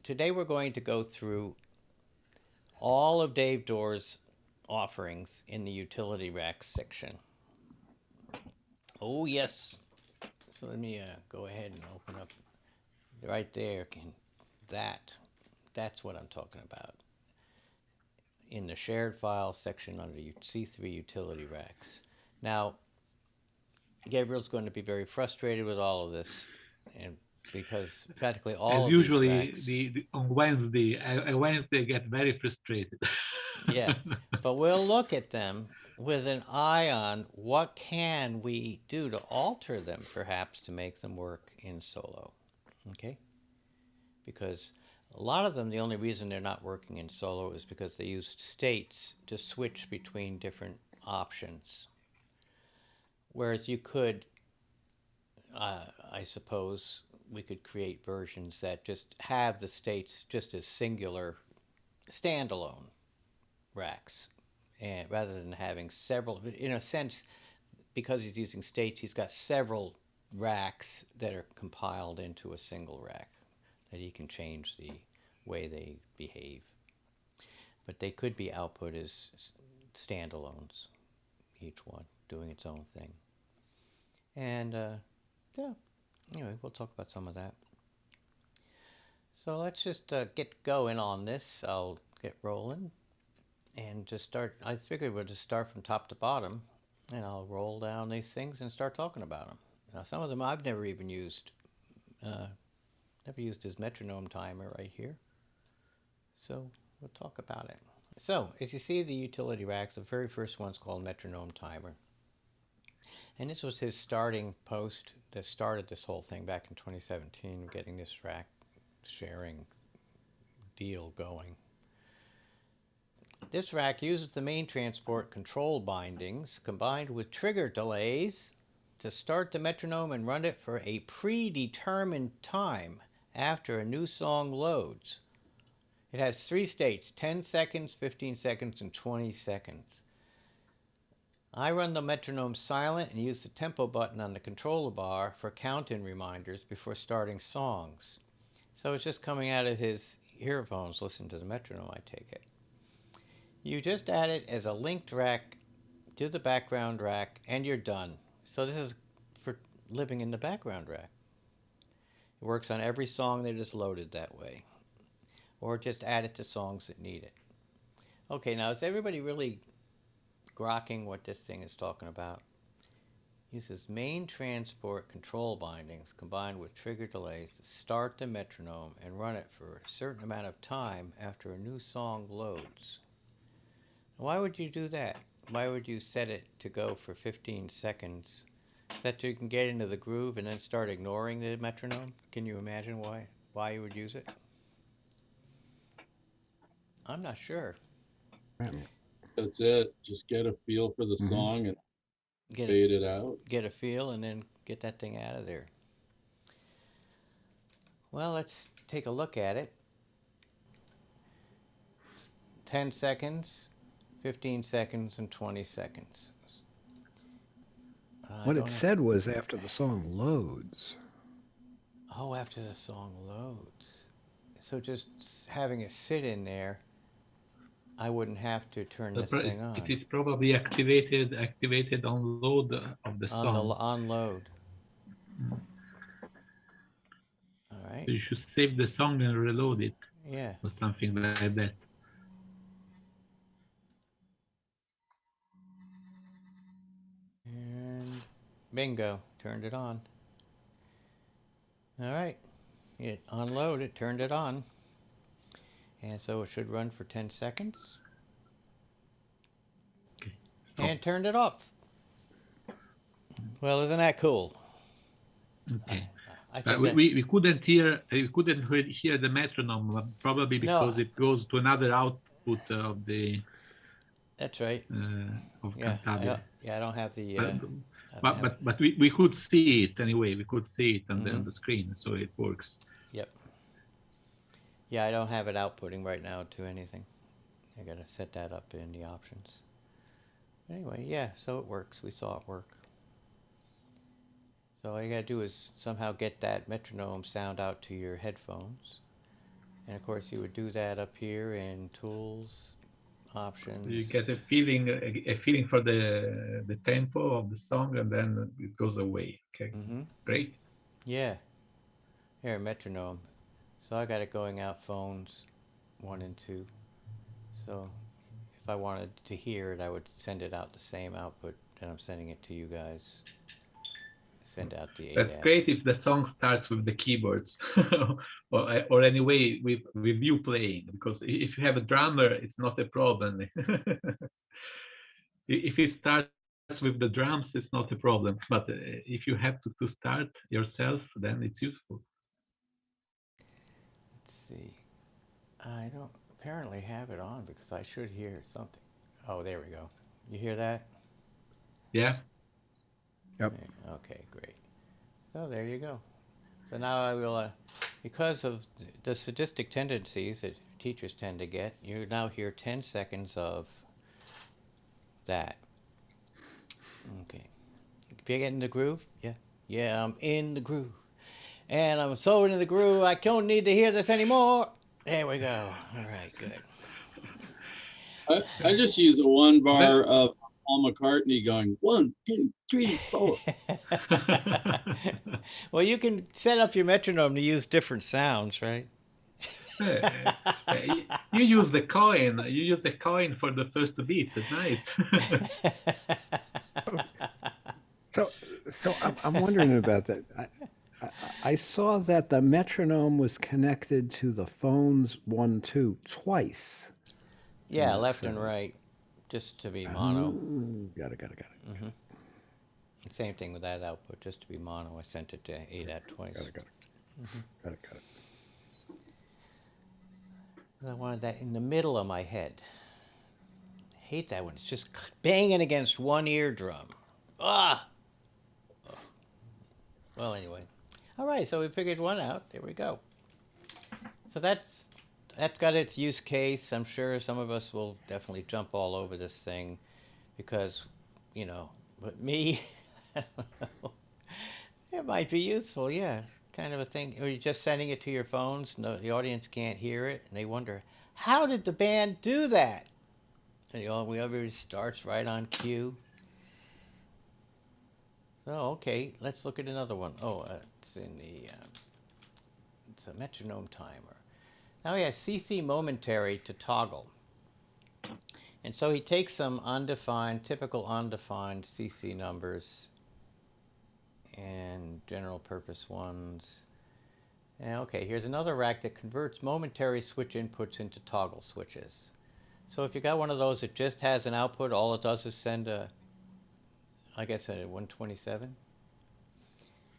today we're going to go through all of Dave Dore's offerings in the utility rack section. Oh, yes. So let me go ahead and open up right there. That's what I'm talking about. In the shared file section under C3 utility racks. Now, Gabriel's going to be very frustrated with all of this, and because practically all As of these usually, racks, on Wednesday, I get very frustrated. yeah, but we'll look at them with an eye on what can we do to alter them, perhaps to make them work in solo. Okay, because a lot of them, the only reason they're not working in solo is because they used states to switch between different options. Whereas you could, I suppose, we could create versions that just have the states just as singular standalone racks, and rather than having several, in a sense, because he's using states, he's got several racks that are compiled into a single rack that he can change the way they behave. But they could be output as standalones, each one doing its own thing. And yeah, anyway, we'll talk about some of that. So let's just get going on this. I'll get rolling and just start. I figured we'll just start from top to bottom, and I'll roll down these things and start talking about them. Now, some of them I've never even used. Never used his metronome timer right here. So we'll talk about it. So as you see the utility racks, the very first one's called metronome timer. And this was his starting post that started this whole thing back in 2017, getting this rack sharing deal going. This rack uses the main transport control bindings combined with trigger delays to start the metronome and run it for a predetermined time after a new song loads. It has 3 states, 10 seconds, 15 seconds, and 20 seconds. I run the metronome silent and use the tempo button on the controller bar for count-in reminders before starting songs. So it's just coming out of his earphones, listen to the metronome, I take it. You just add it as a linked rack to the background rack and you're done. So this is for living in the background rack. It works on every song that is loaded that way. Or just add it to songs that need it. Okay, now is everybody really grokking what this thing is talking about? Uses main transport control bindings combined with trigger delays to start the metronome and run it for a certain amount of time after a new song loads. Why would you do that? Why would you set it to go for 15 seconds? So that you can get into the groove and then start ignoring the metronome? Can you imagine why you would use it? I'm not sure. That's it. Just get a feel for the song and fade it out. Get a feel and then get that thing out of there. Well, let's take a look at it. 10 seconds, 15 seconds, and 20 seconds. What it said was after the song loads. Oh, after the song loads. So just having it sit in there, I wouldn't have to turn this thing on. It is probably activated on load of the song. On load. All right. So you should save the song and reload it. Yeah. Or something like that. And bingo, turned it on. All right. It unloaded, it turned it on. And so it should run for 10 seconds. Okay. And turned it off. Well, isn't that cool? Okay. I think we couldn't hear the metronome, probably because it goes to another output of the. That's right. Of Cantabile. I don't have the. But we could see it anyway. We could see it on the screen, so it works. Yep. Yeah, I don't have it outputting right now to anything. I gotta set that up in the options. Anyway, yeah, so it works. We saw it work. So all you gotta do is somehow get that metronome sound out to your headphones And of course, you would do that up here in Tools, Options. You get a feeling for the tempo of the song, and then it goes away. Okay, great. Yeah. Here, Metronome. So I got it going out phones 1 and 2. So if I wanted to hear it, I would send it out the same output that I'm sending it to you guys. Send out the 8 That's app. great if the song starts with the keyboards, or anyway with you playing, because if you have a drummer, it's not a problem. If it starts with the drums, it's not a problem. But if you have to start yourself, then it's useful. Let's see. I don't apparently have it on because I should hear something. Oh, there we go. You hear that? Yeah. Yep. Okay, great. So there you go. So now I will, because of the sadistic tendencies that teachers tend to get, you now hear 10 seconds of that. Okay. If you get in the groove, yeah. Yeah, I'm in the groove. And I'm so in the groove, I don't need to hear this anymore. There we go. All right, good. I just use a 1 bar of Paul McCartney going 1, 2, 3, 4. Well, you can set up your metronome to use different sounds, right? You use the coin. You use the coin for the first beat. Nice. So I'm wondering about that. I saw that the metronome was connected to the phones 1, 2 twice. Yeah, left and right, just to be mono. Got it. Same thing with that output, just to be mono. I sent it to 8 at twice. Got it. I wanted that in the middle of my head. I hate that one. It's just banging against one eardrum. Ah! Well, anyway. All right, so we figured one out. There we go. So that's got its use case. I'm sure some of us will definitely jump all over this thing because, but me, I don't know. It might be useful, yeah. Kind of a thing. Or you're just sending it to your phones, no, the audience can't hear it, and they wonder, how did the band do that? And everybody starts right on cue. So, okay, let's look at another one. Oh, it's in it's a metronome timer. Now he has CC Momentary to toggle. And so he takes some typical undefined CC numbers and general purpose ones. And okay, here's another rack that converts momentary switch inputs into toggle switches. So if you got one of those that just has an output, all it does is send a 127.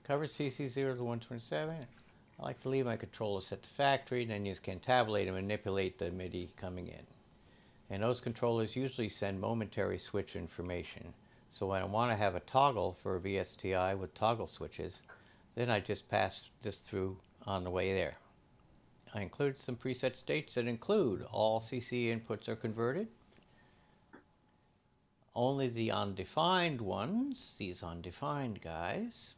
Covers CC0 to 127. I like to leave my controller set to factory and then use Cantabile to manipulate the Midi coming in. And those controllers usually send momentary switch information. So when I want to have a toggle for a VSTI with toggle switches, then I just pass this through on the way there. I included some preset states that include all CC inputs are converted. Only the undefined ones, these undefined guys,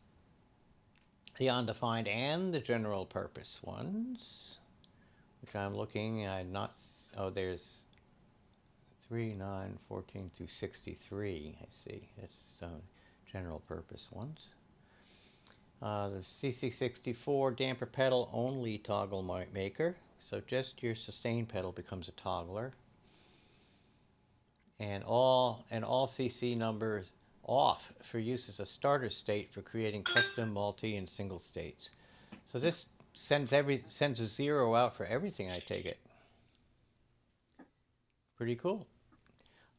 the undefined and the general purpose ones, which I'm looking at there's 3, 9, 14 through 63, I see. That's some general purpose ones. The CC64 damper pedal only toggle maker, so just your sustain pedal becomes a toggler. And all CC numbers off for use as a starter state for creating custom multi and single states. So this sends a 0 out for everything, I take it. Pretty cool.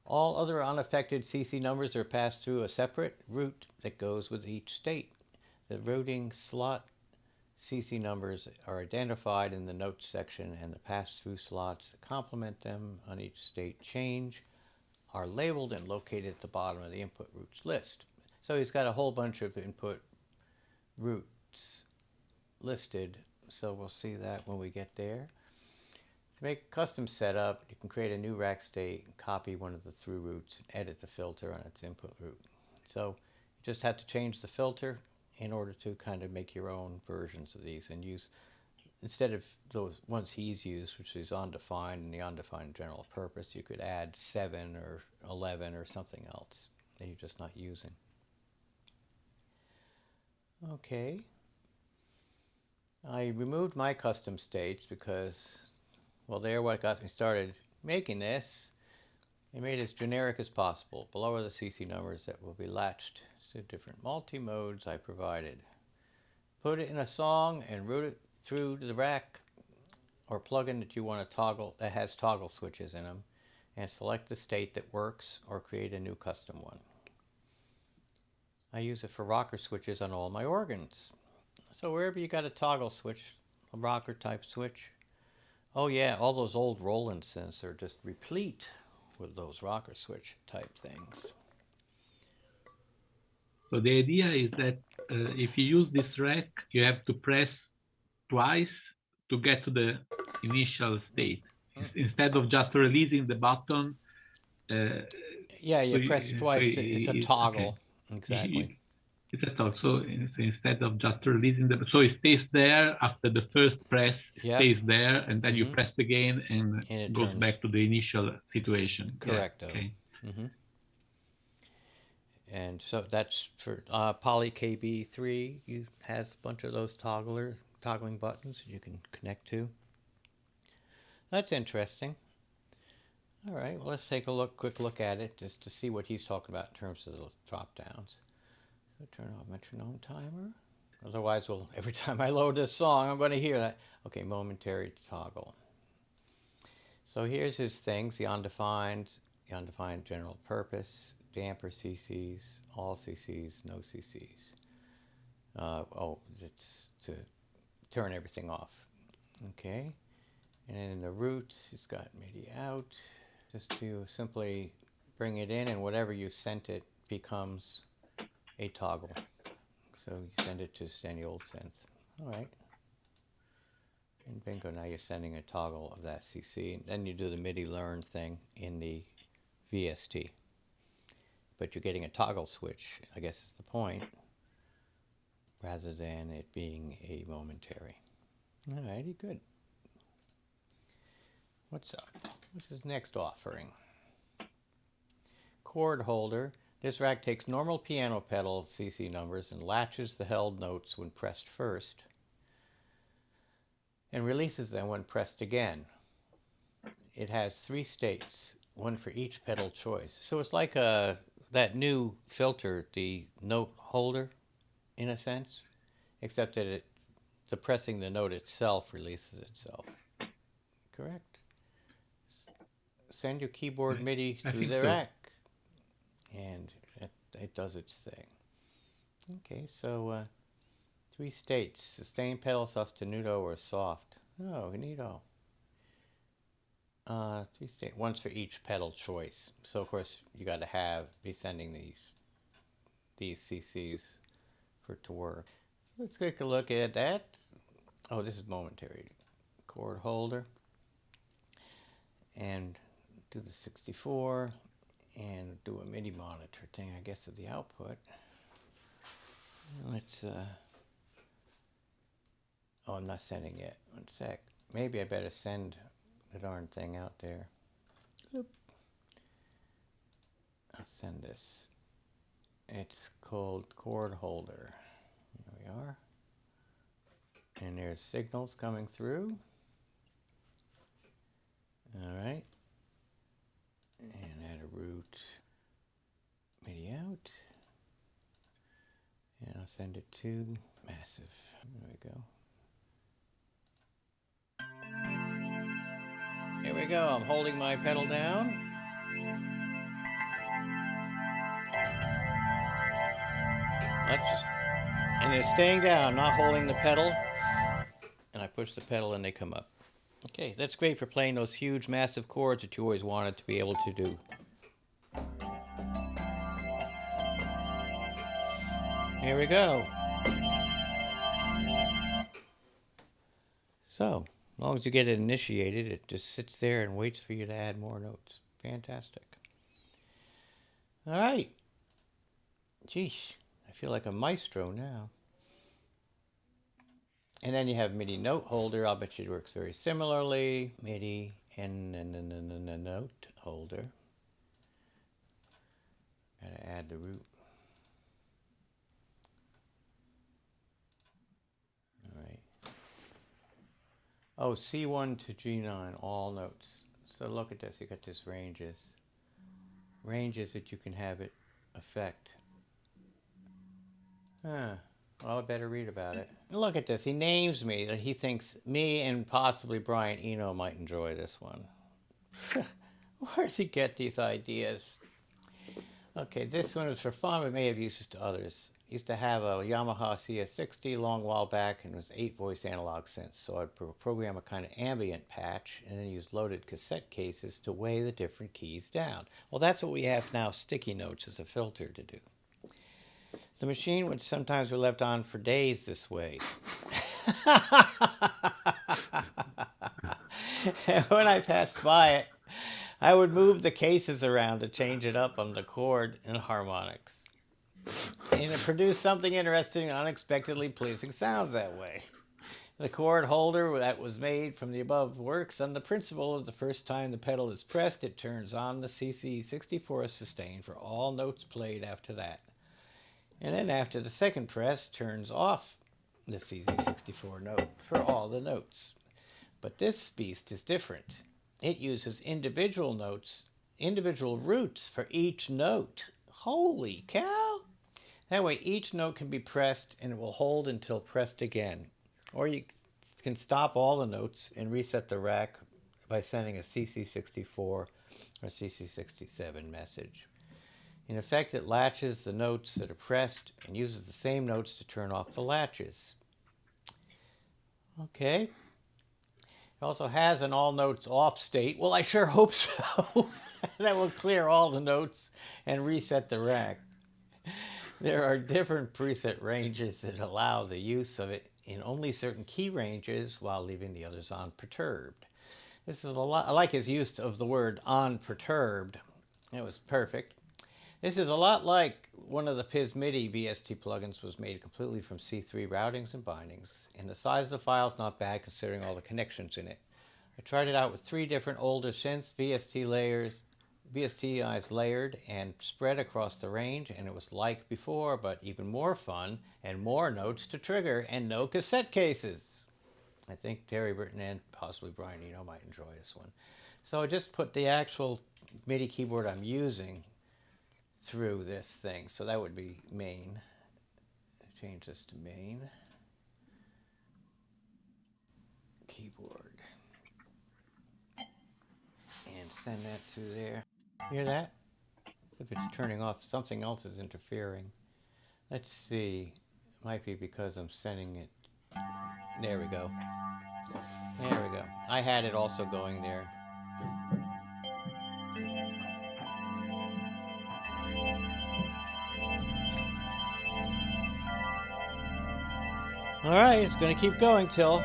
All other unaffected CC numbers are passed through a separate route that goes with each state. The routing slot CC numbers are identified in the notes section, and the pass-through slots that complement them on each state change are labeled and located at the bottom of the input routes list. So he's got a whole bunch of input routes listed, so we'll see that when we get there. To make a custom setup, you can create a new rack state, copy one of the through routes, and edit the filter on its input route. So you just have to change the filter in order to kind of make your own versions of these and use instead of those ones he's used, which is undefined and the undefined general purpose, you could add 7 or 11 or something else that you're just not using. Okay. I removed my custom states because, well, they're what got me started making this. I made it as generic as possible. Below are the CC numbers that will be latched to different multi-modes I provided. Put it in a song and route it through the rack or plugin that you want to toggle, that has toggle switches in them, and select the state that works or create a new custom one. I use it for rocker switches on all my organs. So wherever you got a toggle switch, a rocker type switch, oh yeah, all those old Roland synths are just replete with those rocker switch type things. So the idea is that if you use this rack, you have to press twice to get to the initial state. Instead of just releasing the button. Yeah, you press twice. It's a toggle. Okay. Exactly. It's a toggle. So instead of just releasing so it stays there after the first press, it stays there, and then you press again, and it goes back to the initial situation. Correct. Yeah. Okay. And so that's for Poly KB3. You has a bunch of those toggling buttons you can connect to. That's interesting. All right, well, let's take a quick look at it just to see what he's talking about in terms of the drop downs. So turn off metronome timer. Otherwise, every time I load this song, I'm going to hear that. Okay, momentary toggle. So here's his things: the undefined general purpose, damper CCs, all CCs, no CCs. It's to turn everything off. Okay, and then in the roots, it's got MIDI out. Just to simply bring it in, and whatever you sent it becomes a toggle. So you send it to any old synth. All right. And bingo, now you're sending a toggle of that CC. And then you do the MIDI learn thing in the VST. But you're getting a toggle switch, I guess is the point, rather than it being a momentary. All righty, good. What's up? What's his next offering? Chord holder. This rack takes normal piano pedal CC numbers and latches the held notes when pressed first and releases them when pressed again. It has 3 states, one for each pedal choice. So it's like that new filter, the note holder, in a sense, except that the pressing the note itself releases itself. Correct? Send your keyboard MIDI through the rack, and it does its thing. Okay, so 3 states: sustain pedal, sostenuto, or soft. Oh, neato. 3 states, once for each pedal choice. So of course you got to be sending these CCs for it to work. So let's take a look at that. Oh, this is momentary. Chord holder, and do the 64 and do a MIDI monitor thing, I guess, of the output. Let's oh, I'm not sending yet. One sec. Maybe I better send the darn thing out there. Oop. I'll send this. It's called Chord holder. Here we are. And there's signals coming through. All right. And add a root MIDI out. And I'll send it to massive. There we go. Here we go. I'm holding my pedal down. And it's staying down, not holding the pedal. And I push the pedal and they come up. Okay, that's great for playing those huge, massive chords that you always wanted to be able to do. Here we go. So, as long as you get it initiated, it just sits there and waits for you to add more notes. Fantastic. All right. Geesh, I feel like a maestro now. And then you have MIDI note holder. I'll bet you it works very similarly. MIDI and note holder. Gotta add the root. All right. Oh, C1 to G9, all notes. So look at this. You got this ranges. Ranges that you can have it affect. Huh. Well, I better read about it. Look at this. He names me. He thinks me and possibly Brian Eno might enjoy this one. Where does he get these ideas? Okay, this one is for fun, but may have uses to others. Used to have a Yamaha CS60 a long while back, and it was 8-voice analog synths. So I'd program a kind of ambient patch and then use loaded cassette cases to weigh the different keys down. Well, that's what we have now, sticky notes as a filter to do. The machine would sometimes be left on for days this way. And when I passed by it, I would move the cases around to change it up on the chord and harmonics. And it produced something interesting and unexpectedly pleasing sounds that way. The chord holder that was made from the above works on the principle of the first time the pedal is pressed, it turns on the CC64 sustain for all notes played after that. And then after the second press, turns off the CC64 note for all the notes. But this beast is different. It uses individual notes, individual roots for each note. Holy cow! That way each note can be pressed and it will hold until pressed again. Or you can stop all the notes and reset the rack by sending a CC64 or CC67 message. In effect, it latches the notes that are pressed and uses the same notes to turn off the latches. Okay. It also has an all notes off state. Well, I sure hope so. That will clear all the notes and reset the rack. There are different preset ranges that allow the use of it in only certain key ranges while leaving the others unperturbed. This is a lot. I like his use of the word unperturbed. It was perfect. This is a lot like one of the PIS MIDI VST plugins was made completely from C3 routings and bindings, and the size of the file is not bad considering all the connections in it. I tried it out with 3 different older synths, VSTIs layered and spread across the range, and it was like before, but even more fun and more notes to trigger and no cassette cases. I think Terry Britton and possibly Brian Eno might enjoy this one. So I just put the actual MIDI keyboard I'm using through this thing. So that would be main. Change this to main. Keyboard. And send that through there. Hear that? As if it's turning off. Something else is interfering. Let's see. It might be because I'm sending it. There we go. There we go. I had it also going there. All right, it's going to keep going till.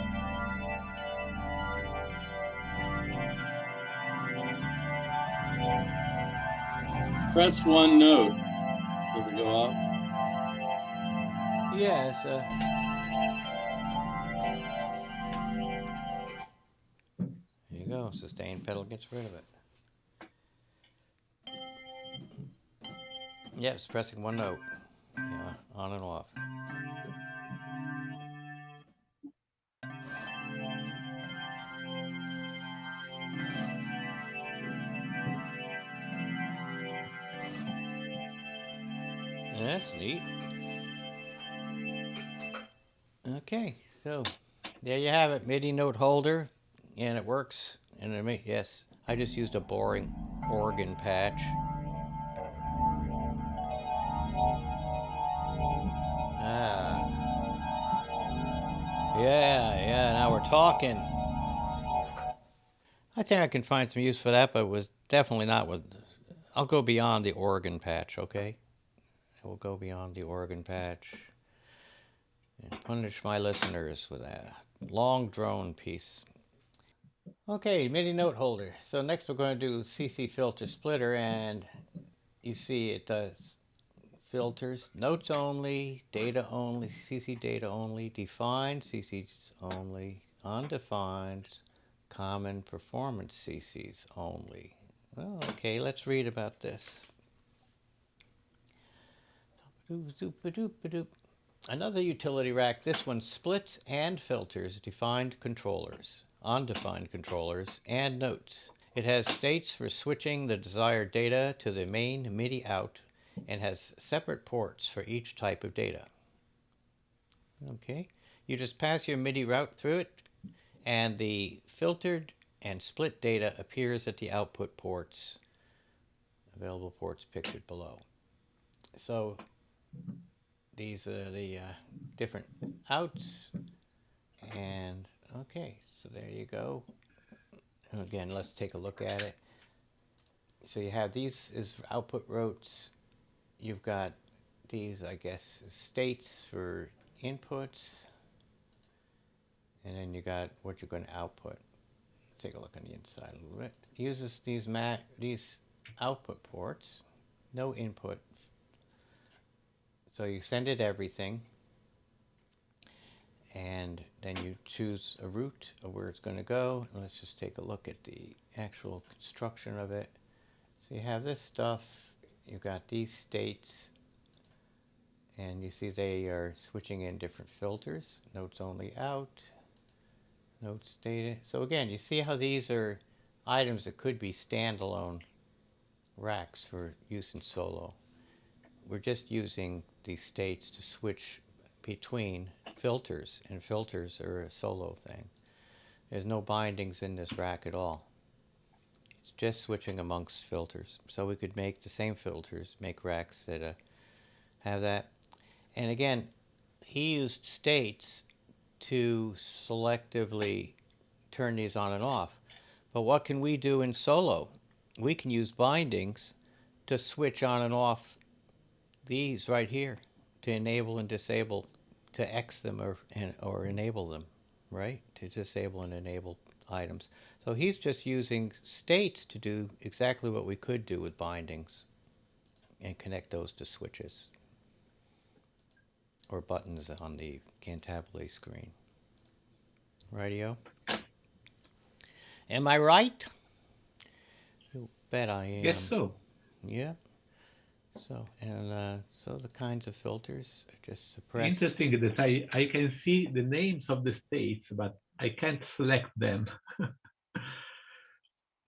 Press one note. Does it go off? Yes. There you go. Sustain pedal gets rid of it. Yeah, it's pressing one note. Yeah, on and off. That's neat. Okay, so there you have it, MIDI note holder, and it works. And yes, I just used a boring organ patch. Yeah, now we're talking. I think I can find some use for that, but it was definitely not with. I'll go beyond the organ patch, okay? I will go beyond the organ patch and punish my listeners with a long drone piece. Okay, MIDI note holder. So next we're going to do CC filter splitter, and you see it does filters, notes only, data only, CC data only, defined CCs only, undefined, common performance CCs only. Well, okay, let's read about this. Another utility rack, this one splits and filters defined controllers, undefined controllers, and notes. It has states for switching the desired data to the main Midi out and has separate ports for each type of data. Okay, you just pass your Midi route through it, and the filtered and split data appears at the output ports, available ports pictured below. So these are the different outs, and okay, so there you go. Again, let's take a look at it. So you have these as output routes. You've got these, I guess, states for inputs, and then you got what you're going to output. Let's take a look on the inside a little bit. It uses these output ports, no input. So you send it everything, and then you choose a route of where it's going to go. And let's just take a look at the actual construction of it. So you have this stuff, you've got these states, and you see they are switching in different filters. Notes only out, notes data. So again, you see how these are items that could be standalone racks for use in solo. We're just using these states to switch between filters, and filters are a solo thing. There's no bindings in this rack at all. It's just switching amongst filters. So we could make the same filters, make racks that have that. And again, he used states to selectively turn these on and off. But what can we do in solo? We can use bindings to switch on and off these right here, to enable and disable, to X them or enable them, right? To disable and enable items. So he's just using states to do exactly what we could do with bindings and connect those to switches or buttons on the Cantabile screen. Rightio? Am I right? You bet I am. Yes, so. Yeah. So, and so the kinds of filters are just suppressed. Interesting that I can see the names of the states, but I can't select them.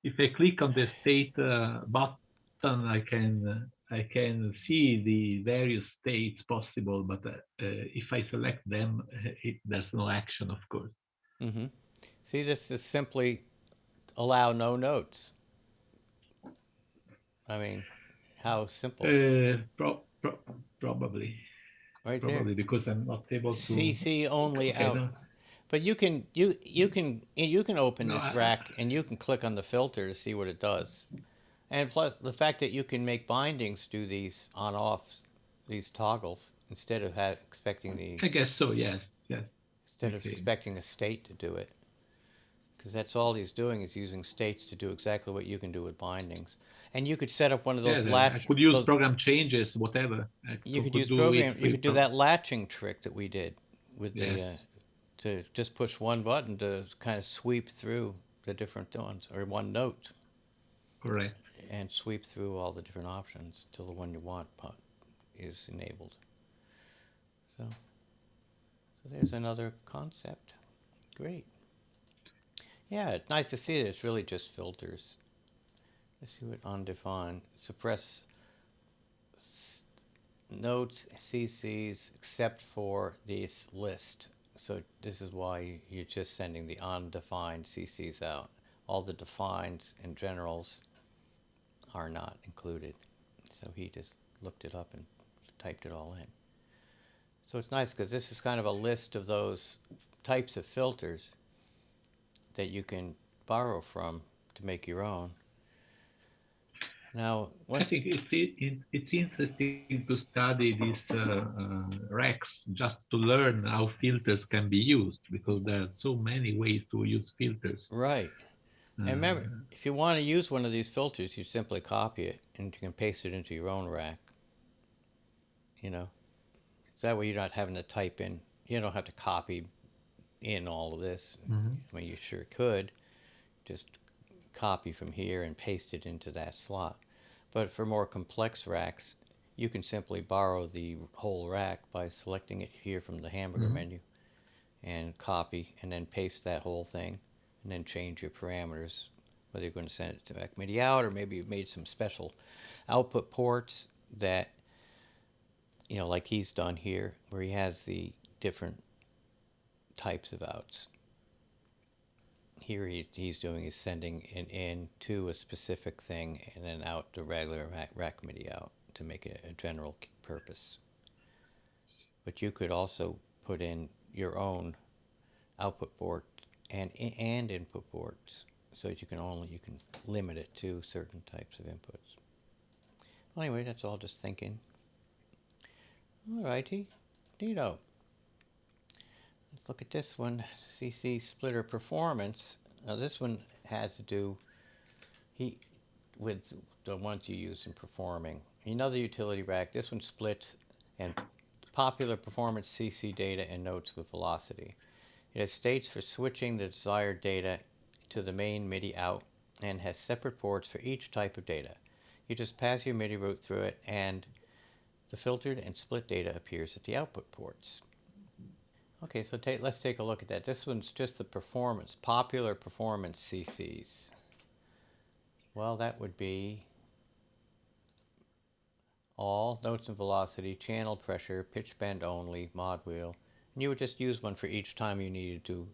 If I click on the state button, I can see the various states possible, but if I select them, there's no action, of course. Mm-hmm. See, this is simply allow no notes. I mean, how simple. Probably. Right Probably there. because I'm not able to. CC only Okay, out. no. But you can open this rack and you can click on the filter to see what it does. And plus the fact that you can make bindings do these on off, these toggles, instead of expecting the. I guess so. Yes. Instead of expecting a state to do it. Because that's all he's doing is using states to do exactly what you can do with bindings. And you could set up one of those I could use program changes, whatever. You could use program. You could do that latching trick that we did with Yes. to just push one button to kind of sweep through the different ones, or one note. Correct. And sweep through all the different options till the one you want is enabled. So there's another concept. Great. Yeah, it's nice to see that it's really just filters. Let's see what undefined. Suppress notes, CCs, except for this list. So this is why you're just sending the undefined CCs out. All the defined and generals are not included. So he just looked it up and typed it all in. So it's nice because this is kind of a list of those types of filters that you can borrow from to make your own. Now, I think it's interesting to study these racks just to learn how filters can be used, because there are so many ways to use filters. Right. And remember, if you want to use one of these filters, you simply copy it and you can paste it into your own rack. you know. So that way you're not having to type in, you don't have to copy in all of this. I mean, you sure could just copy from here and paste it into that slot. But for more complex racks, you can simply borrow the whole rack by selecting it here from the hamburger menu and copy and then paste that whole thing and then change your parameters, whether you're going to send it to back MIDI out or maybe you've made some special output ports that, you know, like he's done here, where he has the different types of outs. Here he's doing is sending an in to a specific thing and then out the regular rack MIDI out to make it a general purpose. But you could also put in your own output port and input ports, so that you can limit it to certain types of inputs. Well, anyway, that's all just thinking. Alrighty, neato. Let's look at this one, CC splitter performance. Now this one has to do with the ones you use in performing. Another utility rack. This one splits and popular performance CC data and notes with velocity. It has states for switching the desired data to the main MIDI out and has separate ports for each type of data. You just pass your MIDI route through it and the filtered and split data appears at the output ports. Okay, so let's take a look at that. This one's just the performance, popular performance CCs. Well, that would be all, notes and velocity, channel pressure, pitch bend only, mod wheel. And you would just use one for each time you needed to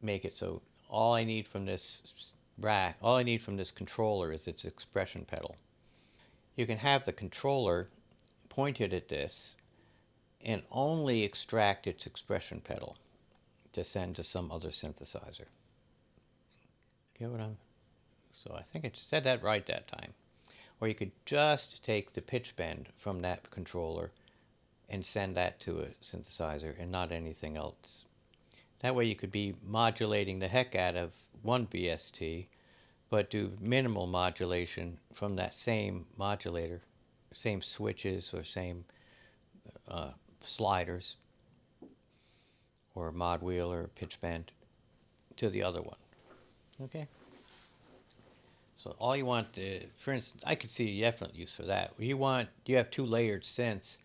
make it so all I need from this rack, all I need from this controller is its expression pedal. You can have the controller pointed at this and only extract its expression pedal to send to some other synthesizer. Get what I'm... So I think I said that right that time. Or you could just take the pitch bend from that controller and send that to a synthesizer and not anything else. That way you could be modulating the heck out of one VST, but do minimal modulation from that same modulator, same switches or same sliders or mod wheel or pitch bend to the other one. Okay? So all you want to, for instance, I could see a definite use for that. You have two layered synths,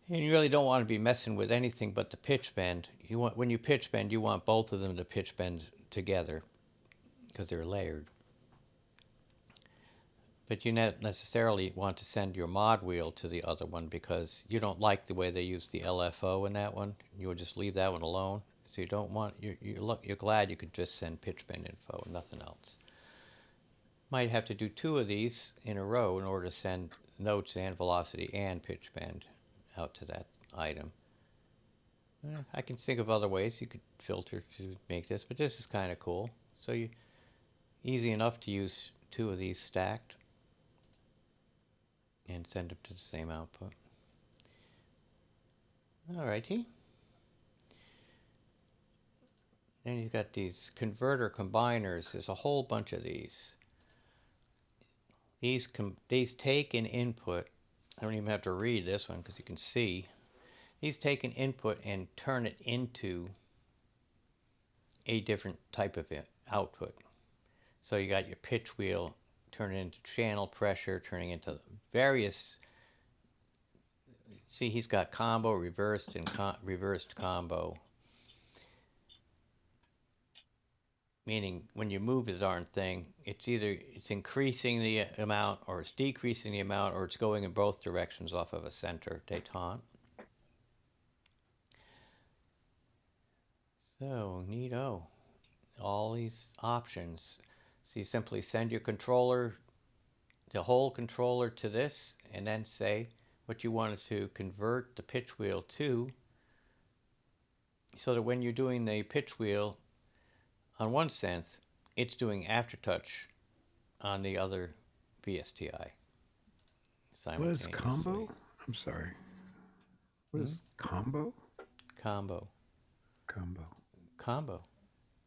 and you really don't want to be messing with anything but the pitch bend. When you pitch bend, you want both of them to pitch bend together because they're layered. But you not necessarily want to send your mod wheel to the other one because you don't like the way they use the LFO in that one. You would just leave that one alone. So you don't want, you're glad you could just send pitch bend info and nothing else. Might have to do two of these in a row in order to send notes and velocity and pitch bend out to that item. I can think of other ways you could filter to make this, but this is kind of cool. So easy enough to use two of these stacked and send them to the same output. Alrighty. Then you've got these converter combiners. There's a whole bunch of these. These take an input. I don't even have to read this one because you can see. These take an input and turn it into a different type of output. So you got your pitch wheel, turn it into channel pressure, turning into various. See, he's got combo, reversed, and reversed combo. Meaning, when you move the darn thing, it's either increasing the amount, or it's decreasing the amount, or it's going in both directions off of a center detente. So, neato. All these options. So you simply send your controller, the whole controller to this, and then say what you wanted to convert the pitch wheel to, so that when you're doing the pitch wheel on one synth, it's doing aftertouch on the other VSTI What is simultaneously. combo? I'm sorry. What is combo? Combo.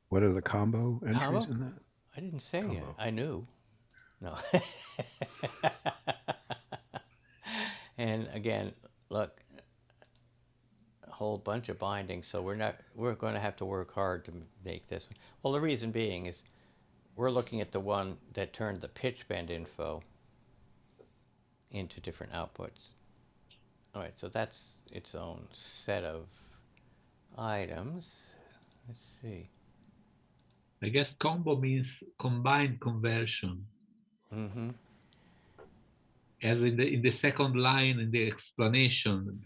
What are the combo entries Combo? in that? I didn't say it. I knew. No. And again, look, a whole bunch of bindings, so we're going to have to work hard to make this one. Well, the reason being is we're looking at the one that turned the pitch bend info into different outputs. All right, so that's its own set of items. Let's see. I guess combo means combined conversion. Mm-hmm. As in the second line in the explanation,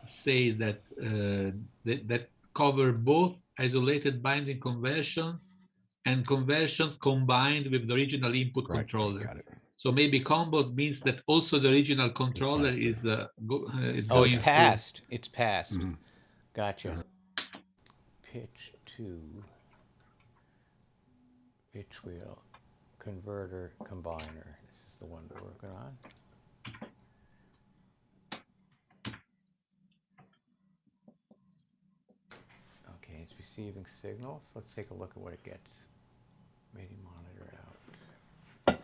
say that that cover both isolated binding conversions and conversions combined with the original input Right. controller. Got it. So maybe combo means that also the original controller passed is Oh, it's going through. passed. It's passed. Mm-hmm. Gotcha. Pitch to pitch wheel converter combiner. This is the one we're working on. Okay, it's receiving signals. Let's take a look at what it gets. Midi monitor out.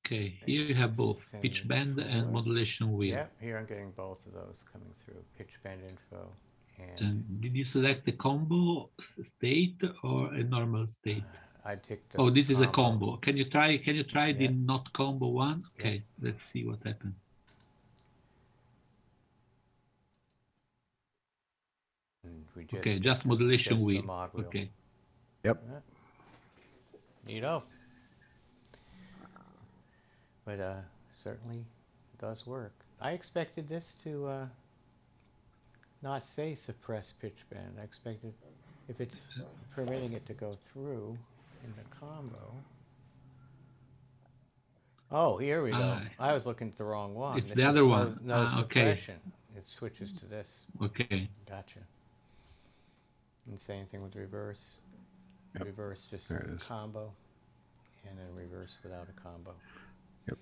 Okay, here you have both pitch bend and modulation wheel. Yeah, here I'm getting both of those coming through. Pitch bend info And did you select the combo state or a normal state? I picked the Oh, this combo. is a combo. Can you try the Yeah. not combo one? Okay, let's see what happens. And we Okay, just modulation just the wheel. mod wheel. Okay. Yep. Neato. But certainly does work. I expected this to not say suppress pitch bend. I expected if it's permitting it to go through in the combo. Oh, here we go. I was looking at the wrong one. It's This the is other one. No Okay. suppression. It switches to this. Okay. Gotcha. And same thing with reverse. Yep. Reverse just There as it a is. combo, and then reverse without a combo. Yep.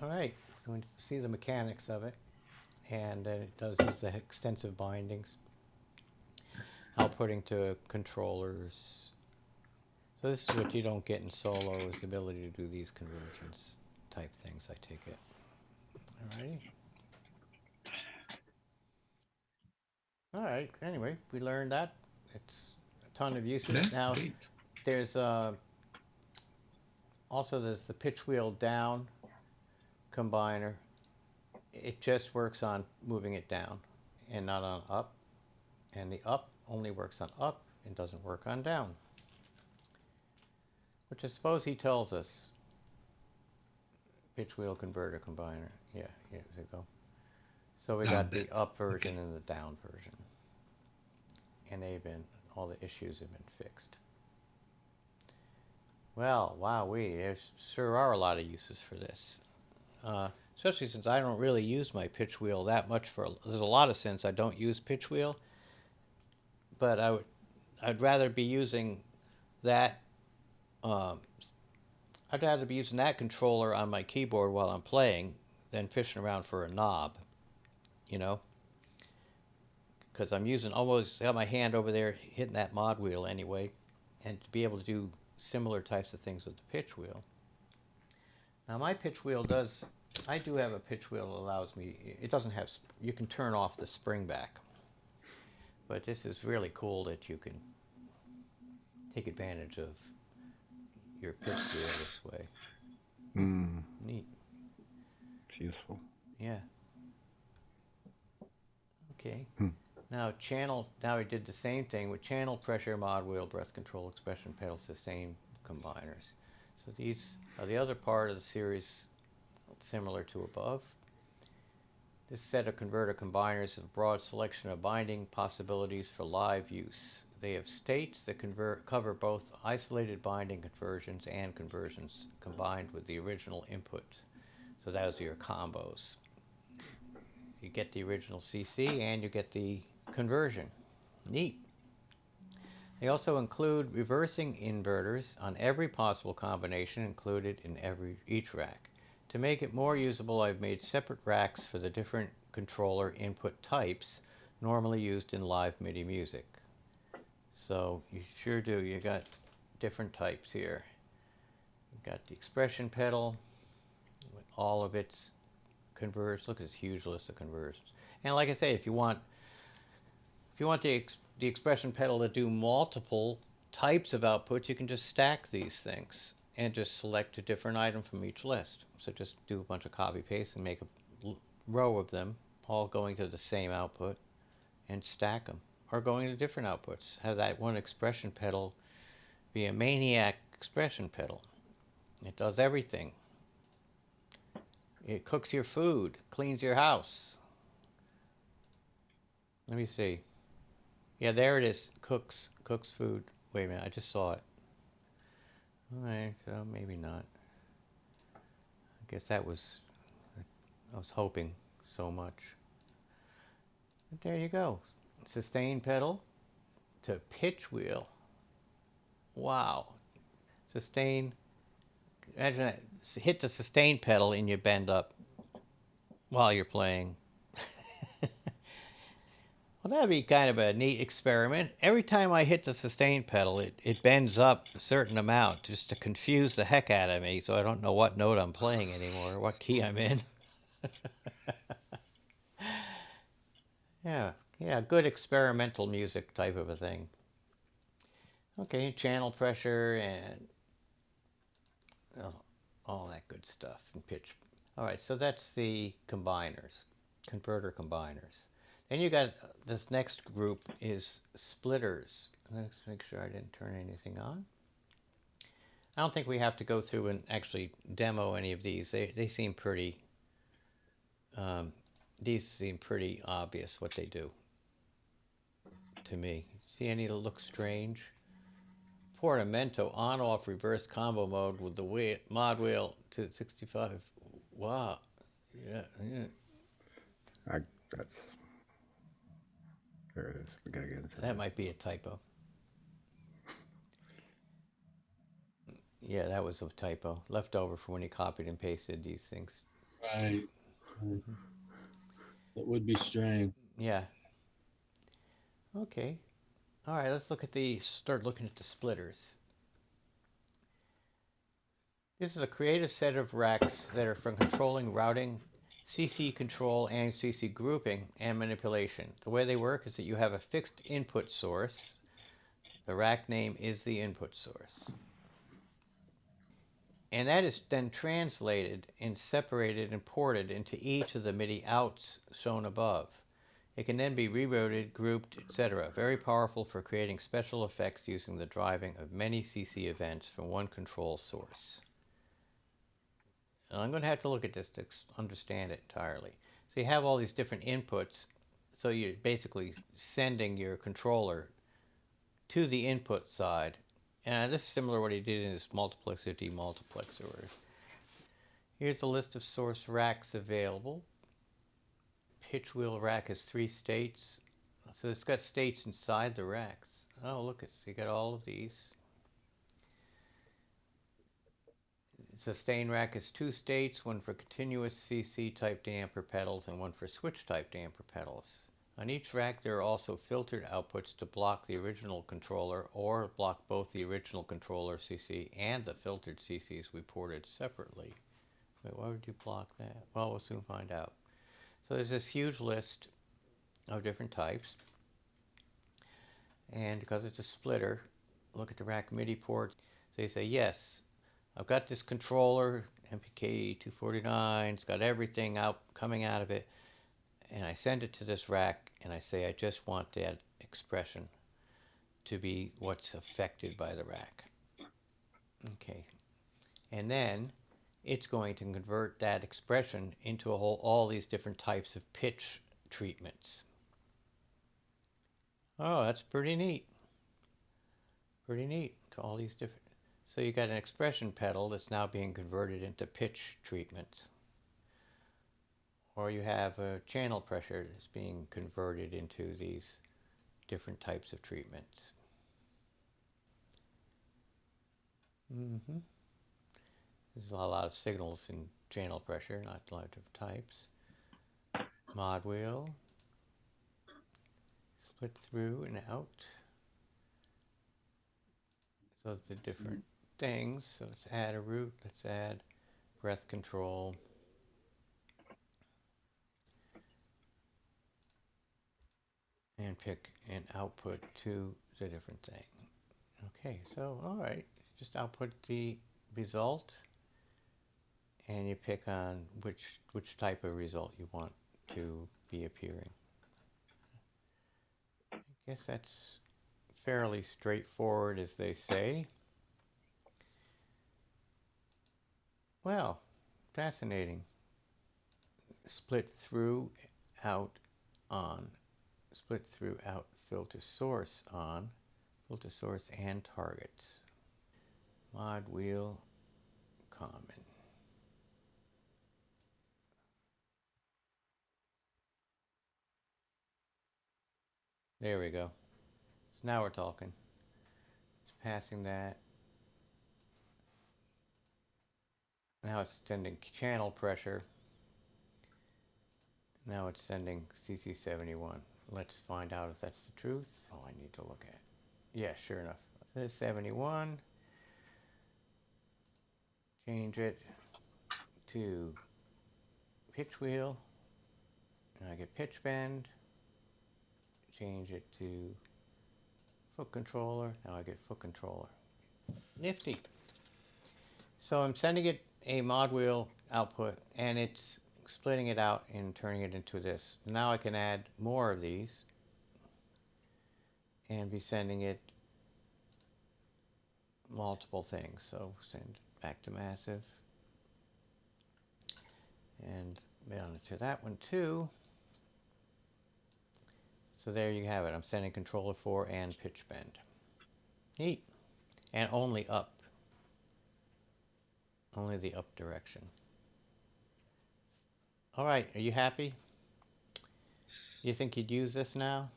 All right, so we see the mechanics of it, and then it does use the extensive bindings. Outputting to controllers. So this is what you don't get in solo, is the ability to do these convergence type things, I take it. All righty. All right, anyway, we learned that. It's a ton of uses. Yeah, Now, great. there's also there's the pitch wheel down combiner. It just works on moving it down and not on up. And the up only works on up and doesn't work on down. Which I suppose he tells us. Pitch wheel converter combiner. Yeah, here we go. So we got the up version and the down version. And all the issues have been fixed. Well, wow, there sure are a lot of uses for this. Especially since I don't really use my pitch wheel that much there's a lot of sense I don't use pitch wheel. But I'd rather be using that, I'd rather be using that controller on my keyboard while I'm playing than fishing around for a knob, you know? Because I'm almost got my hand over there hitting that mod wheel anyway, and to be able to do similar types of things with the pitch wheel. Now my pitch wheel I do have a pitch wheel that allows me, it doesn't have, you can turn off the spring back. But this is really cool that you can take advantage of your pitch wheel this way. Mm, Neat. it's useful. Yeah. Okay. Now we did the same thing with channel pressure, mod wheel, breath control, expression pedal, sustain combiners. So these are the other part of the series similar to above. This set of converter combiners has a broad selection of binding possibilities for live use. They have states that cover both isolated binding conversions and conversions combined with the original input. So those are your combos. You get the original CC and you get the conversion. Neat. They also include reversing inverters on every possible combination included in each rack. To make it more usable, I've made separate racks for the different controller input types normally used in live MIDI music. So you sure do. You got different types here. Got the expression pedal with all of its converts. Look at this huge list of conversions. And like I say, if you want the expression pedal to do multiple types of outputs, you can just stack these things and just select a different item from each list. So just do a bunch of copy paste and make a row of them all going to the same output and stack them, or going to different outputs. Have that one expression pedal be a maniac expression pedal. It does everything. It cooks your food, cleans your house. Let me see. Yeah, there it is. Cooks food. Wait a minute, I just saw it. All right, so maybe not. I guess I was hoping so much. But there you go. Sustain pedal to pitch wheel. Wow. Sustain. Imagine that. Hit the sustain pedal and you bend up while you're playing. Well, that'd be kind of a neat experiment. Every time I hit the sustain pedal, it bends up a certain amount just to confuse the heck out of me, so I don't know what note I'm playing anymore, what key I'm in. Yeah, good experimental music type of a thing. Okay, channel pressure and all that good stuff and pitch. All right, so that's the combiners, converter combiners. Then you got this next group is splitters. Let's make sure I didn't turn anything on. I don't think we have to go through and actually demo any of these. They seem pretty. These seem pretty obvious what they do. To me, see any that look strange? Portamento on-off reverse combo mode with the mod wheel to 65. Wow. Yeah. That's there it is. We gotta get into That might be a typo. Yeah, that was a typo. Left over from when he copied and pasted these things. Right. That would be strange. Yeah. Okay. All right, let's start looking at the splitters. This is a creative set of racks that are for controlling routing, CC control, and CC grouping and manipulation. The way they work is that you have a fixed input source. The rack name is the input source. And that is then translated and separated and ported into each of the MIDI outs shown above. It can then be rerouted, grouped, etc. Very powerful for creating special effects using the driving of many CC events from one control source. And I'm going to have to look at this to understand it entirely. So you have all these different inputs. So you're basically sending your controller to the input side. And this is similar to what he did in his multiplexer demultiplexer. Here's a list of source racks available. Pitch wheel rack has 3 states. So it's got states inside the racks. Oh, look, so you got all of these. Sustain rack has 2 states, one for continuous CC type damper pedals and one for switch type damper pedals. On each rack there are also filtered outputs to block the original controller or block both the original controller CC and the filtered CCs we ported separately. Wait, why would you block that? Well, we'll soon find out. So there's this huge list of different types. And because it's a splitter, look at the rack MIDI port. So you say, yes, I've got this controller, MPK 249, it's got everything coming out of it, and I send it to this rack, and I say I just want that expression to be what's affected by the rack. Okay, and then it's going to convert that expression into all these different types of pitch treatments. Oh, that's pretty neat. Pretty neat to all these different. So you got an expression pedal that's now being converted into pitch treatments. Or you have a channel pressure that's being converted into these different types of treatments. There's a lot of signals in channel pressure, not a lot of types. Mod wheel. Split through and out. So it's a different things. So let's add a root. Let's add breath control. And pick an output to the different thing. Okay, so all right, just output the result, and you pick on which type of result you want to be appearing. I guess that's fairly straightforward, as they say. Well, fascinating. Split through, out, on. Split through, out, filter source, on. Filter source and targets. Mod wheel, common. There we go. So now we're talking. It's passing that. Now it's sending channel pressure. Now it's sending CC71. Let's find out if that's the truth. Oh, I need to look at it. Yeah, sure enough. It says 71. Change it to pitch wheel. And I get pitch bend. Change it to foot controller. Now I get foot controller. Nifty. So I'm sending it a mod wheel output, and it's splitting it out and turning it into this. Now I can add more of these and be sending it multiple things. So send back to massive and on to that one too. So there you have it. I'm sending controller 4 and pitch bend. Neat. And only up. Only the up direction. All right, are you happy? You think you'd use this now?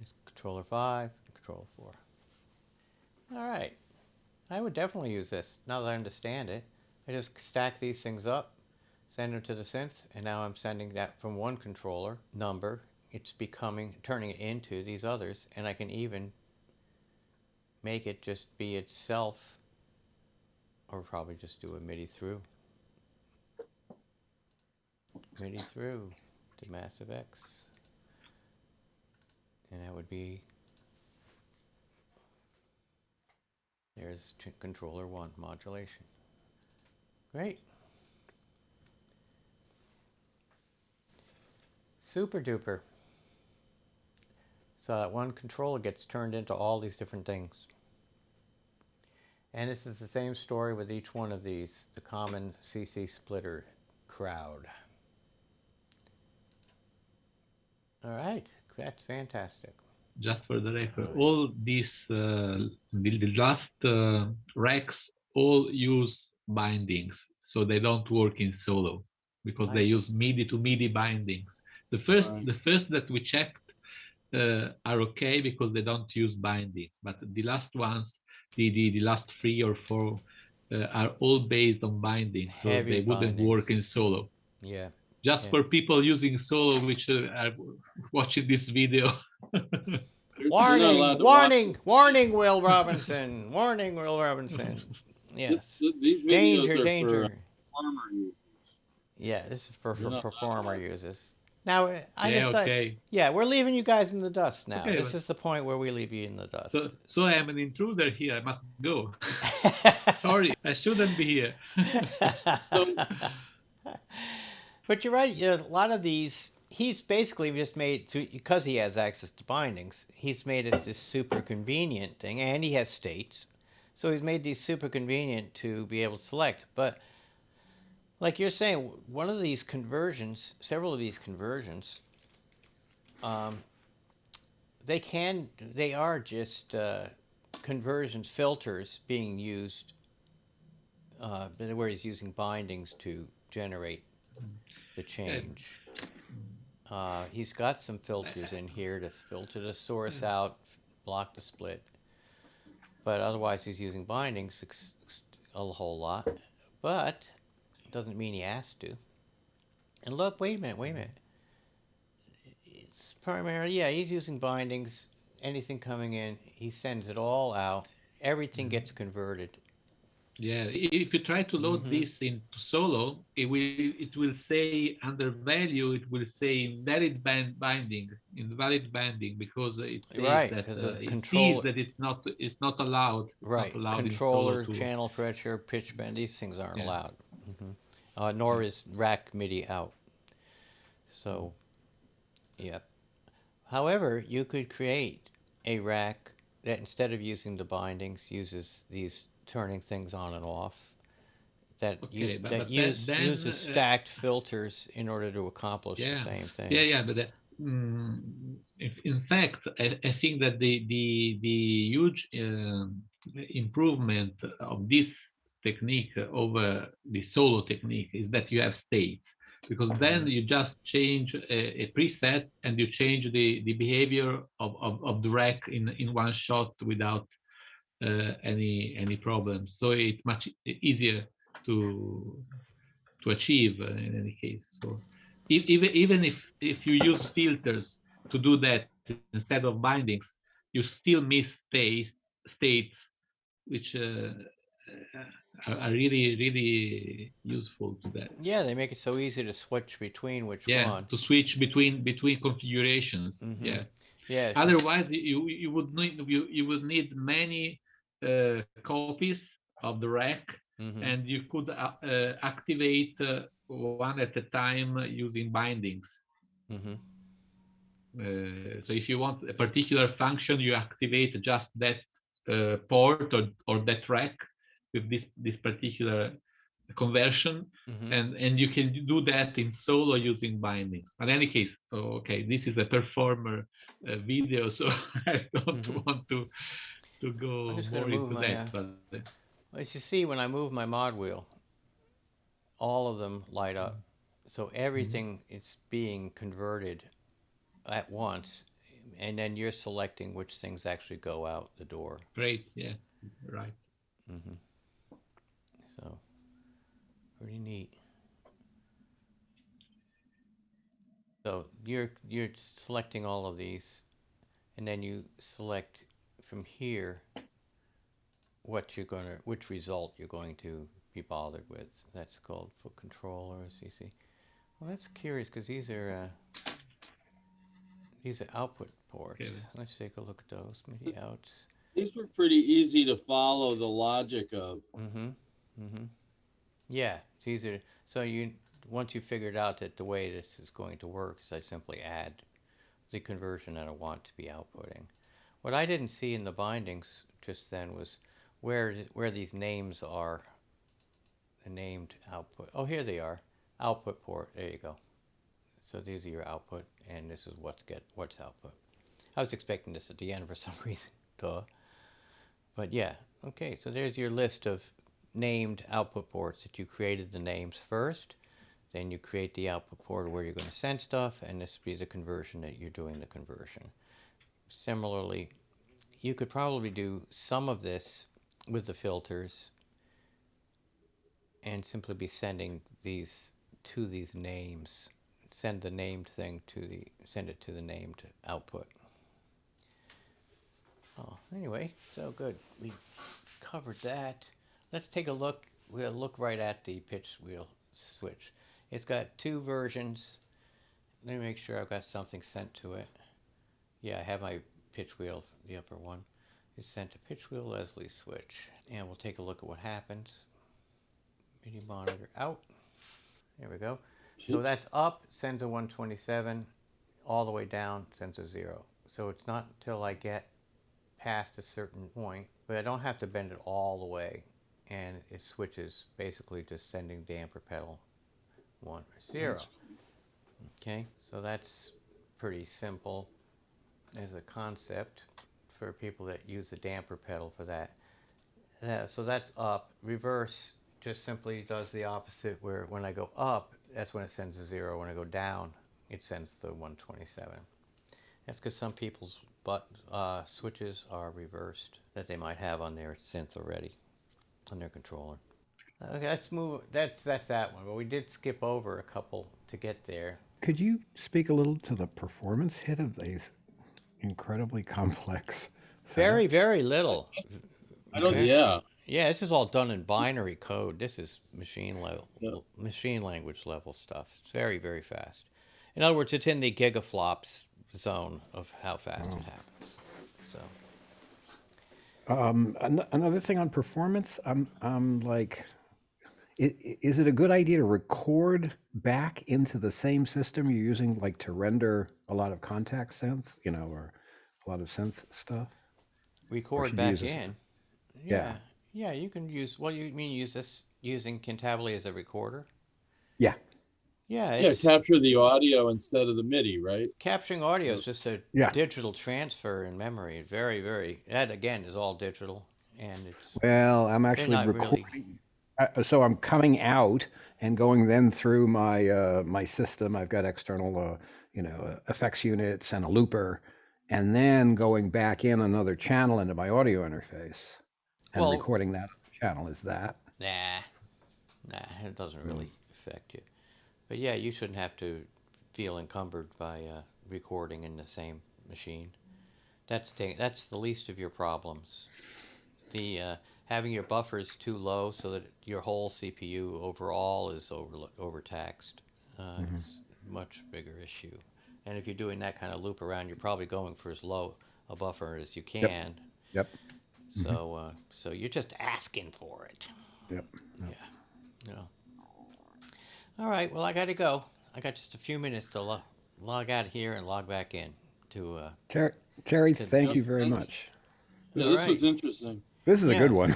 It's controller 5, controller 4. All right. I would definitely use this now that I understand it. I just stack these things up, send them to the synth, and now I'm sending that from one controller number. It's turning it into these others, and I can even make it just be itself, or probably just do a MIDI through. MIDI through to massive X. And that would be, there's controller 1, modulation. Great. Super duper. So that one controller gets turned into all these different things. And this is the same story with each one of these, the common CC splitter crowd. All right, that's fantastic. Just for the record, all these, the last racks all use bindings, so they don't work in solo because they use MIDI to MIDI bindings. The first that we checked are okay because they don't use bindings, but the last ones, the last 3 or 4 are all based on bindings, so they wouldn't work in solo. Yeah. Just for people using solo, which are watching this video. Warning, Will Robinson. Warning, Will Robinson. Yes. These danger. Farmer users. Yeah, this is for performer users. Now, okay. Yeah, we're leaving you guys in the dust now. Okay, this is the point where we leave you in the dust. So I am an intruder here. I must go. Sorry, I shouldn't be here. But you're right. A lot of these, he's basically just made, because he has access to bindings, he's made it this super convenient thing, and he has states. So he's made these super convenient to be able to select. But like you're saying, one of these conversions, several of these conversions, they are just conversions, filters being used, where he's using bindings to generate the change. He's got some filters in here to filter the source out, block the split. But otherwise he's using bindings a whole lot. But doesn't mean he has to. And look, wait a minute. It's primarily, yeah, he's using bindings. Anything coming in, he sends it all out, everything gets converted. Yeah, if you try to load this into Solo, it will say under value, it will say invalid binding, because it says Right, that because of it control. sees that it's not allowed. It's Right, not allowed in controller, Solo to. channel pressure, pitch bend. These things aren't Yeah. allowed. Nor is rack MIDI out. So, yeah. However, you could create a rack that instead of using the bindings uses these turning things on and off. That Okay, but then uses stacked filters in order to accomplish the same thing. Yeah, but in fact, I think that the huge improvement of this technique over the solo technique is that you have states, because then you just change a preset and you change the behavior of the rack in one shot without any problems. So it's much easier to achieve in any case. So even if you use filters to do that instead of bindings, you still miss states which are really useful to that. Yeah, they make it so easy to switch between which one. To switch between configurations. Yeah. Yeah. Otherwise, you would need many copies of the rack, and you could activate one at a time using bindings. So if you want a particular function, you activate just that port or that rack with this particular conversion, and you can do that in Solo using bindings. But in any case, okay, this is a performer video, so I don't want to go more into that. But as you see, when I move my mod wheel, all of them light up. So everything is being converted at once, and then you're selecting which things actually go out the door. Great, yes, right. So pretty neat. So you're selecting all of these, and then you select from here which result you're going to be bothered with. That's called foot controllers. You see. Well, that's curious because these are output ports. Okay. Let's take a look at those MIDI outs. These were pretty easy to follow the logic of. Yeah, it's easier. So once you figured out that the way this is going to work is I simply add the conversion that I want to be outputting. What I didn't see in the bindings just then was where these names are. The named output. Oh, here they are. Output port. There you go. So these are your output, and this is what's output. I was expecting this at the end for some reason. Duh. But yeah, okay. So there's your list of named output ports that you created the names first. Then you create the output port where you're going to send stuff, and this will be the conversion that you're doing the conversion. Similarly, you could probably do some of this with the filters and simply be sending these to these names. Send the named thing send it to the named output. Oh, anyway, so good. We covered that. Let's take a look. We'll look right at the pitch wheel switch. It's got two versions. Let me make sure I've got something sent to it. Yeah, I have my pitch wheel, the upper one. It's sent to pitch wheel Leslie switch. And we'll take a look at what happens. MIDI monitor out. There we go. So that's up, sends a 127, all the way down, sends a 0. So it's not until I get past a certain point, but I don't have to bend it all the way, and it switches basically just sending damper pedal 1 or 0. Okay, so that's pretty simple as a concept for people that use the damper pedal for that. So that's up. Reverse just simply does the opposite, where when I go up, that's when it sends a 0. When I go down, it sends the 127. That's because some people's switches are reversed that they might have on their synth already, on their controller. Okay, let's move. That's that one, but we did skip over a couple to get there. Could you speak a little to the performance hit of these incredibly complex? Very, very little. I don't. Okay. Yeah. Yeah, this is all done in binary code. This is machine level, Yeah. machine language level stuff. It's very, very fast. In other words, it's in the gigaflops zone of how fast it happens. So, Another thing on performance, I'm like, is it a good idea to record back into the same system you're using, like to render a lot of contact sense, or a lot of sense stuff? record should you use back a in. Yeah. Yeah, you can use, well, you mean use this using Cantabile as a recorder? Yeah. Yeah, Yeah. it's Capture the audio instead of the MIDI, right? capturing audio Yeah. is just a Yeah. digital transfer in memory. Very, very, that again is all digital, and Well, I'm they're actually not really. recording. So I'm coming out and going then through my my system. I've got external, effects units and a looper, and then going back in another channel into my audio interface and Well, recording that channel. Is that? nah, it doesn't really affect you. But yeah, you shouldn't have to feel encumbered by recording in the same machine. That's the least of your problems. The having your buffers too low so that your whole CPU overall is overtaxed is a much bigger issue. And if you're doing that kind of loop around, you're probably going for as low a buffer as you can. Yep. So so you're just asking for it. Yep. Yeah. No. All right. Well, I got to go. I got just a few minutes to log out of here and log back in to. Terry, thank Yep. you very Thank you. much. Yeah, All this right. was interesting. This is a Yeah. good one.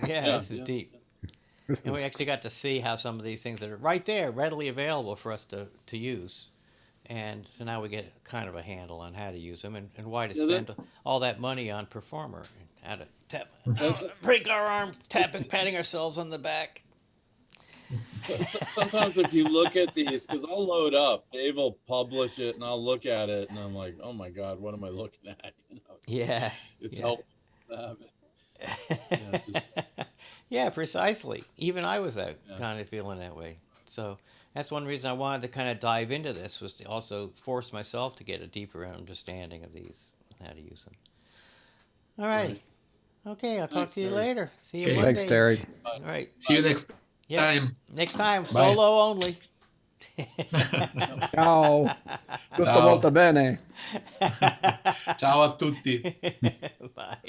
Yeah, Yeah, this is yeah. deep. This And we is- actually got to see how some of these things that are right there, readily available for us to use. And so now we get kind of a handle on how to use them and why to Yeah, spend all that money on Performer and how to break our arm, patting ourselves on the back. Sometimes if you look at these, because I'll load up, Dave will publish it, and I'll look at it, and I'm like, oh my god, what am I looking at? Yeah. It's Yeah. helpful to have it. Yeah, just- Yeah, precisely. Even I was out Yeah. kind of feeling that way. So that's one reason I wanted to kind of dive into this, was to also force myself to get a deeper understanding of these and how to use them. All righty. Right. Okay, I'll talk Thanks, to you Terry. later. See you Okay. Monday. Thanks, Terry. All right. See you next Yep. time. Next time, solo only. Ciao. Tutto Ciao. molto bene. Ciao a tutti. Bye.